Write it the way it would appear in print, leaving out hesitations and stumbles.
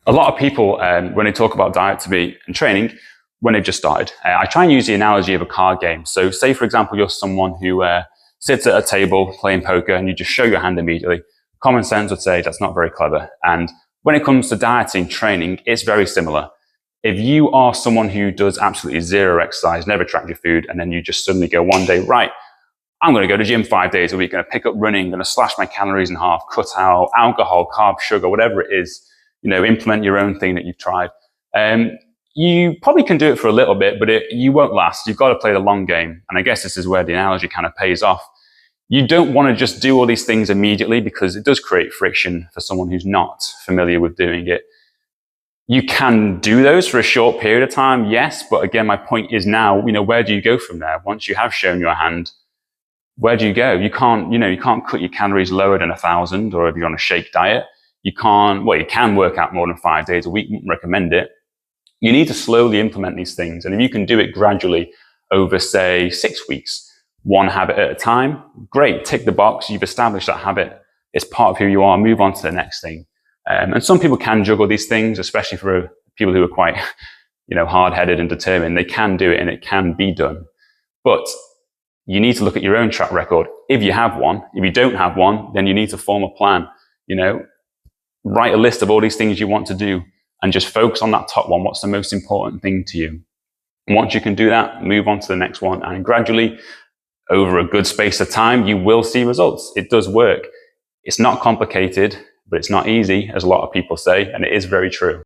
A lot of people, when they talk about diet to me and training, when they've just started, I try and use the analogy of a card game. So say, for example, you're someone who sits at a table playing poker and you just show your hand immediately. Common sense would say that's not very clever. And when it comes to dieting, training, it's very similar. If you are someone who does absolutely zero exercise, never track your food, and then you just suddenly go one day, right, I'm going to go to the gym 5 days a week, going to pick up running, going to slash my calories in half, cut out alcohol, carb, sugar, whatever it is, implement your own thing that you've tried. You probably can do it for a little bit, but you won't last. You've got to play the long game. And I guess this is where the analogy kind of pays off. You don't want to just do all these things immediately because it does create friction for someone who's not familiar with doing it. You can do those for a short period of time, yes. But again, my point is now, where do you go from there? Once you have shown your hand, where do you go? You can't cut your calories lower than 1,000, or if you're on a shake diet, you can work out more than 5 days a week, recommend it. You need to slowly implement these things. And if you can do it gradually over, say, 6 weeks, one habit at a time, great, tick the box. You've established that habit. It's part of who you are. Move on to the next thing. And some people can juggle these things, especially for people who are quite, hard-headed and determined. They can do it and it can be done. But you need to look at your own track record. If you have one, if you don't have one, then you need to form a plan. Write a list of all these things you want to do and just focus on that top one. What's the most important thing to you? And once you can do that, move on to the next one. And gradually, over a good space of time, you will see results. It does work. It's not complicated, but it's not easy, as a lot of people say, and it is very true.